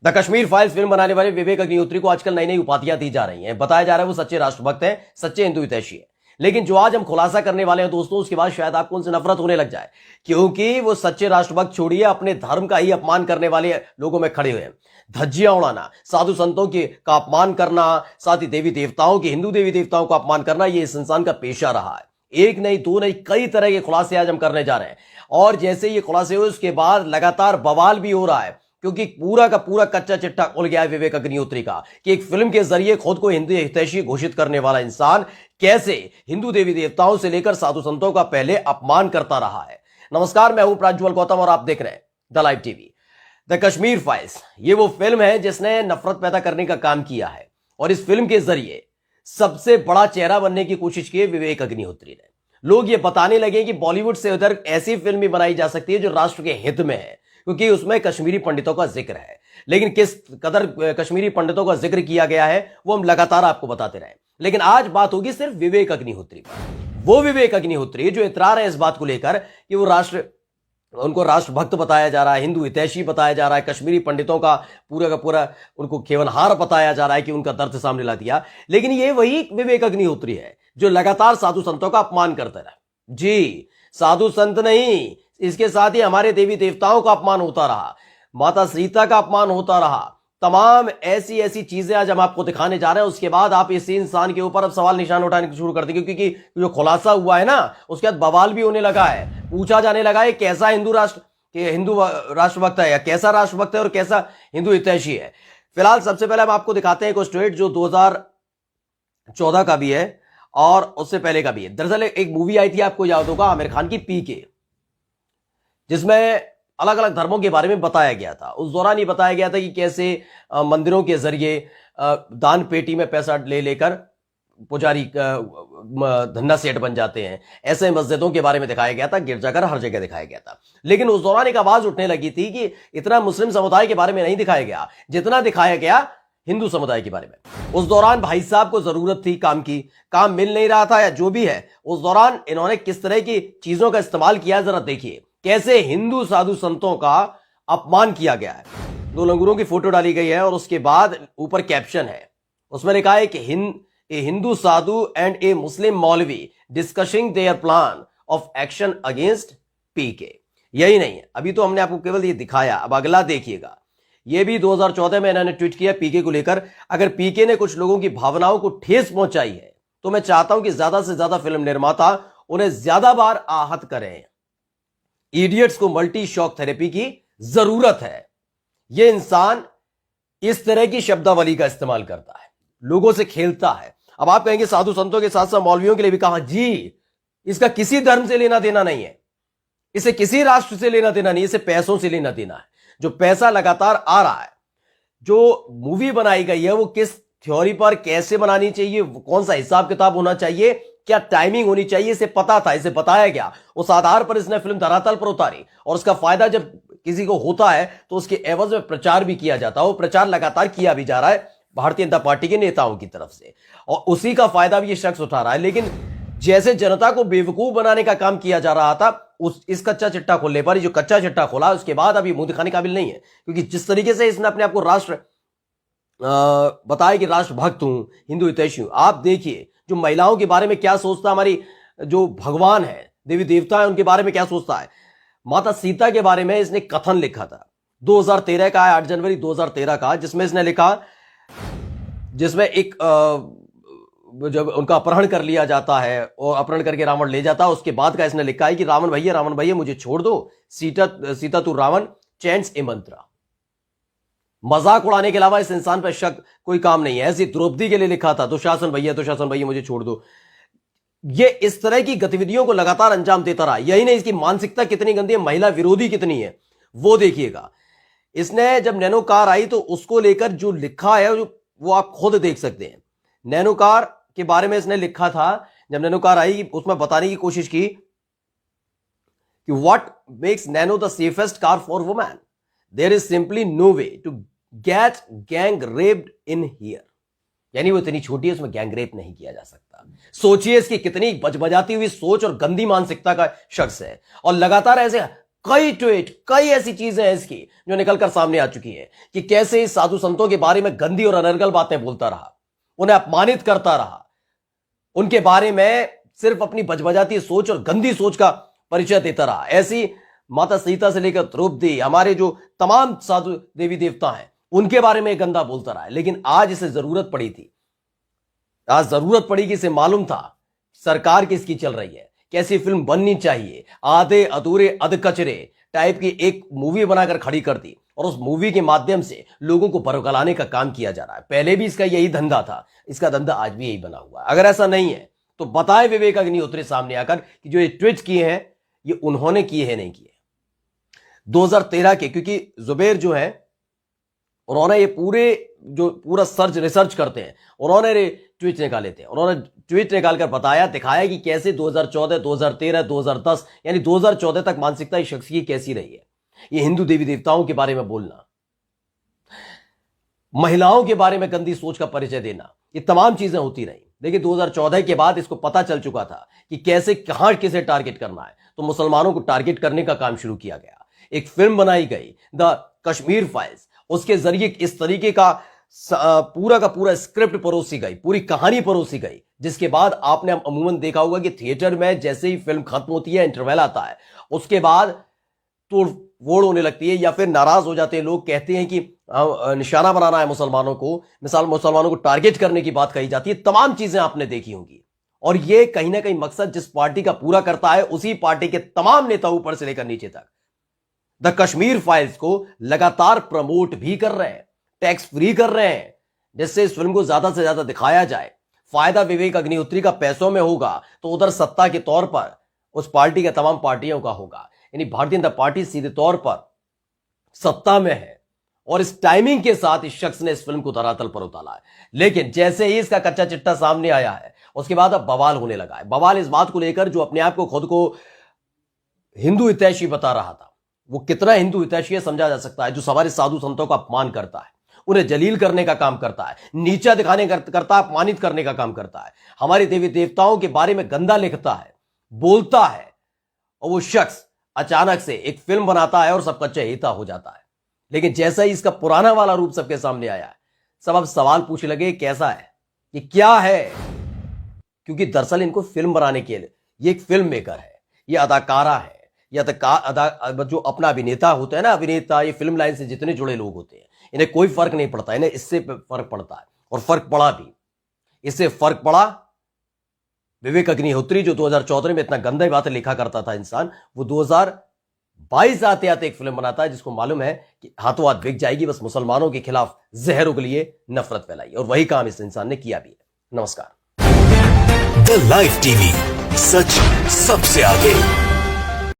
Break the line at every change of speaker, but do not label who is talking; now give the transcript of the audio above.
The Kashmir files film बनाने वाले विवेक अग्निहोत्री को आजकल नई नई उपाधियां दी जा रही हैं। बताया जा रहा है वो सच्चे राष्ट्रभक्त हैं, सच्चे हिंदू हितैषी हैं। लेकिन जो आज हम खुलासा करने वाले हैं दोस्तों, उसके बाद शायद आपको उनसे नफरत होने लग जाए, क्योंकि वो सच्चे राष्ट्रभक्त छोड़िए, अपने धर्म का ही अपमान करने वाले लोगों में खड़े हुए हैं। धज्जियां उड़ाना, साधु संतों का अपमान करना, साथ ही देवी देवताओं की, हिंदू देवी देवताओं का अपमान करना, ये इस इंसान का पेशा रहा है। एक नहीं, दो नहीं, कई तरह के खुलासे आज हम करने जा रहे हैं। और जैसे ये खुलासे हुए उसके बाद लगातार बवाल भी हो रहा है, क्योंकि पूरा का पूरा कच्चा चिट्ठा खुल गया है विवेक अग्निहोत्री का कि एक फिल्म के जरिए खुद को हिंदू हितैषी घोषित करने वाला इंसान कैसे हिंदू देवी देवताओं से लेकर साधु संतों का पहले अपमान करता रहा है। नमस्कार, मैं हूं प्राज्वल गौतम और आप देख रहे हैं the live TV. The Kashmir files, ये वो फिल्म है जिसने नफरत पैदा करने का काम किया है और इस फिल्म के जरिए सबसे बड़ा चेहरा बनने की कोशिश की विवेक अग्निहोत्री ने। लोग ये बताने लगे कि बॉलीवुड से उधर ऐसी फिल्म भी बनाई जा सकती है जो राष्ट्र के हित में है, क्योंकि उसमें कश्मीरी पंडितों का जिक्र है। लेकिन किस कदर कश्मीरी पंडितों का जिक्र किया गया है वो हम लगातार आपको बताते रहे। लेकिन आज बात होगी सिर्फ विवेक अग्निहोत्री पर। वो विवेक अग्निहोत्री जो इतरा रहे इस बात को लेकर कि वो उनको राष्ट्रभक्त बताया जा रहा है, हिंदू हितैषी बताया जा रहा है, कश्मीरी पंडितों का पूरा उनको केवनहार बताया जा रहा है कि उनका दर्द सामने ला दिया। लेकिन ये वही विवेक अग्निहोत्री है जो लगातार साधु संतों का अपमान करता रहा। जी, साधु संत नहीं, इसके साथ ही हमारे देवी देवताओं का अपमान होता रहा, माता सीता का अपमान होता रहा, तमाम ऐसी ऐसी चीजें आज हम आपको दिखाने जा रहे हैं। उसके बाद आप इसी इंसान के ऊपर अब सवाल निशान उठाने शुरू कर देंगे, क्योंकि जो खुलासा हुआ है ना उसके बाद बवाल भी होने लगा है, पूछा जाने लगा है कैसा हिंदू राष्ट्रभक्त है, या कैसा राष्ट्रभक्त है और कैसा हिंदू हितैषी है। फिलहाल सबसे पहले हम आपको दिखाते हैं एक स्टेट जो 2014 का भी है और उससे पहले का भी है। दरअसल एक मूवी आई थी, आपको याद होगा, आमिर खान की पीके, जिसमें अलग अलग धर्मों के बारे में बताया गया था। उस दौरान ये बताया गया था कि कैसे मंदिरों के जरिए दान पेटी में पैसा ले लेकर पुजारी धन्ना सेठ बन जाते हैं। ऐसे मस्जिदों के बारे में दिखाया गया था, गिरजाघर हर जगह दिखाया गया था। लेकिन उस दौरान एक आवाज उठने लगी थी कि इतना मुस्लिम समुदाय के बारे में नहीं दिखाया गया जितना दिखाया गया हिंदू समुदाय के बारे में। उस दौरान भाई साहब को जरूरत थी काम की, काम मिल नहीं रहा था या जो भी है, उस दौरान इन्होंने किस तरह की चीजों का इस्तेमाल किया, जरा देखिए कैसे हिंदू साधु संतों का अपमान किया गया है। दो लंगूरों की फोटो डाली गई है और उसके बाद ऊपर कैप्शन है, उसमें लिखा है कि ए हिंदू साधु एंड ए मुस्लिम मौलवी discussing their plan of action against PK. यही नहीं है, अभी तो हमने आपको केवल ये दिखाया, अब अगला देखिएगा। ये भी 2014 में इन्होंने ट्वीट किया पीके को लेकर, अगर पीके ने कुछ लोगों की भावनाओं को ठेस पहुंचाई है तो मैं चाहता हूं कि ज्यादा से ज्यादा फिल्म निर्माता उन्हें ज्यादा बार आहत करें। इडियट्स को मल्टी शॉक थेरेपी की जरूरत है। यह इंसान इस तरह की शब्दावली का इस्तेमाल करता है, लोगों से खेलता है। अब आप कहेंगे साधु संतों के साथ साथ मौलवियों के लिए भी कहा, जी इसका किसी धर्म से लेना देना नहीं है, इसे किसी राष्ट्र से लेना देना नहीं, इसे पैसों से लेना देना है। जो पैसा लगातार आ रहा है, जो मूवी बनाई गई है वो किस थ्योरी पर कैसे बनानी चाहिए, कौन सा हिसाब किताब होना चाहिए, क्या टाइमिंग होनी चाहिए, इसे पता था, इसे बताया गया। उस आधार पर इसने फिल्म धरातल पर उतारी और उसका फायदा जब किसी को होता है तो उसके एवज में प्रचार भी किया जाता है। वो प्रचार लगातार किया भी जा रहा है भारतीय जनता पार्टी के नेताओं की तरफ से, और उसी का फायदा भी ये शख्स उठा रहा है। लेकिन जैसे जनता को बेवकूफ बनाने का काम किया जा रहा था, इस कच्चा चिट्ठा खोलने पर, जो कच्चा चिट्ठा खोला उसके बाद अभी मुंह दिखाने काबिल नहीं है, क्योंकि जिस तरीके से इसने अपने आप को राष्ट्र बताया कि राष्ट्रभक्त हूं, हिंदू हितैषी हूं। आप देखिए जो महिलाओं के बारे में क्या सोचता है, हमारी जो भगवान है, देवी देवता है, उनके बारे में क्या सोचता है। माता सीता के बारे में इसने कथन लिखा था, 2013 का है, 8 जनवरी 2013 का, जिसमें इसने लिखा, जिसमें एक जब उनका अपहरण कर लिया जाता है और अपहरण करके रावण ले जाता है, उसके बाद का इसने लिखा है कि रावण भैया मुझे छोड़ दो, सीता तू रावण चैंट्स ए मंत्रा। मजाक उड़ाने के अलावा इस इंसान पर शक कोई काम नहीं है। ऐसी द्रौपदी के लिए लिखा था, दुशासन भैया मुझे छोड़ दो। ये इस तरह की गतिविधियों को लगातार अंजाम देता रहा। यही नहीं, इसकी मानसिकता कितनी गंदी है, महिला विरोधी कितनी है, वो देखिएगा। इसने जब नैनो कार आई तो उसको लेकर जो लिखा है वो आप खुद देख सकते हैं। नैनो कार के बारे में इसने लिखा था, जब नैनो कार आई उसमें बताने की कोशिश की कि what makes Nano the safest car for women, there is simply no way to get gang raped in here. यानी वो इतनी छोटी है, उसमें गैंग रेप नहीं किया जा सकता। सोचिए इसकी कितनी बजबजाती हुई सोच और गंदी मानसिकता का शख्स है, और लगातार ऐसे कई ट्वीट, कई ऐसी चीजें हैं इसकी जो निकलकर सामने आ चुकी है कि कैसे इस साधु संतों के बारे में गंदी और अनर्गल बातें बोलता रहा, उन्हें अपमानित करता रहा, उनके बारे में सिर्फ अपनी बजबजाती सोच और गंदी सोच का परिचय देता रहा। ऐसी माता सीता से लेकर द्रौपदी, हमारे जो तमाम साधु देवी देवता हैं, उनके बारे में गंदा बोलता रहा है। लेकिन आज इसे जरूरत पड़ी थी, आज जरूरत पड़ी कि इसे मालूम था सरकार किसकी चल रही है, कैसी फिल्म बननी चाहिए, आधे अधूरे अधकचरे टाइप की एक मूवी बनाकर खड़ी कर दी और उस मूवी के माध्यम से लोगों को बरगलाने का काम किया जा रहा है। पहले भी इसका यही धंधा था, इसका धंधा आज भी यही बना हुआ है। अगर ऐसा नहीं है तो बताए विवेक अग्निहोत्री सामने आकर कि जो ये ट्वीट किए हैं ये उन्होंने किए हैं, नहीं किए 2013 के, क्योंकि जुबैर जो है उन्होंने ये पूरा सर्च रिसर्च करते हैं, उन्होंने ट्वीट निकाले थे, उन्होंने ट्वीट निकालकर बताया, दिखाया कि कैसे 2014, 2013, 2010 यानी 2014 तक मानसिकता इस शख्स की कैसी रही है। ये हिंदू देवी देवताओं के बारे में बोलना, महिलाओं के बारे में गंदी सोच का परिचय देना, ये तमाम चीजें होती रही। लेकिन 2014 के बाद इसको पता चल चुका था कि कैसे कहां किसे टारगेट करना है, तो मुसलमानों को टारगेट करने का काम शुरू किया गया। एक फिल्म बनाई गई द कश्मीर फाइल्स, उसके जरिए इस तरीके का पूरा का पूरा स्क्रिप्ट परोसी गई, पूरी कहानी परोसी गई, जिसके बाद आपने अमूमन देखा होगा कि थिएटर में जैसे ही फिल्म खत्म होती है, इंटरवल आता है, उसके बाद तोड़ फोड़ होने लगती है या फिर नाराज हो जाते हैं लोग, कहते हैं कि निशाना बनाना है मुसलमानों को, मिसाल मुसलमानों को टारगेट करने की बात कही जाती है। तमाम चीजें आपने देखी होंगी और ये कहीं ना कहीं मकसद जिस पार्टी का पूरा करता है, उसी पार्टी के तमाम नेता ऊपर से लेकर नीचे तक द कश्मीर फाइल्स को लगातार प्रमोट भी कर रहे हैं, टैक्स फ्री कर रहे हैं, जिससे इस फिल्म को ज्यादा से ज्यादा दिखाया जाए। फायदा विवेक अग्निहोत्री का पैसों में होगा तो उधर सत्ता के तौर पर उस पार्टी के तमाम पार्टियों का होगा। यानी भारतीय जनता पार्टी सीधे तौर पर सत्ता में है और इस टाइमिंग के साथ इस शख्स ने इस फिल्म को धरातल पर उतारा है। लेकिन जैसे ही इसका कच्चा चिट्टा सामने आया है, उसके बाद अब बवाल होने लगा है। बवाल इस बात को लेकर जो अपने आप को खुद को हिंदू हितैषी बता रहा था, वो कितना हिंदू हितैषी है समझा जा सकता है। जो हमारे साधु संतों का अपमान करता है, उन्हें जलील करने का काम करता है, नीचा दिखाने करता है, अपमानित करने का काम करता है, हमारे देवी देवताओं के बारे में गंदा लिखता है, बोलता है, और वो शख्स अचानक से एक फिल्म बनाता है और सबका चहेता हो जाता है। लेकिन जैसा ही इसका पुराना वाला रूप सबके सामने आया है, सब अब सवाल पूछने लगे कैसा है, ये क्या है, क्योंकि दरअसल इनको फिल्म बनाने के लिए ये एक फिल्म मेकर है, ये अदाकारा है, या जो अपना अभिनेता होता है ना, अभिनेता, ये फिल्म लाइन से जितने जुड़े लोग होते हैं, इन्हें कोई फर्क नहीं पड़ता, इन्हें इससे फर्क पड़ता है और फर्क पड़ा भी। इससे फर्क पड़ा विवेक अग्निहोत्री जो 2014 में इतना गंदा बातें लिखा करता था इंसान, वो 2022 आते आते एक फिल्म बनाता है जिसको मालूम है कि हाथों हाथ बिक जाएगी, बस मुसलमानों के खिलाफ जहर उगलिए, नफरत फैलाइए, और वही काम इस इंसान ने किया भी है। नमस्कार।
द लाइव टीवी, सच सबसे आगे।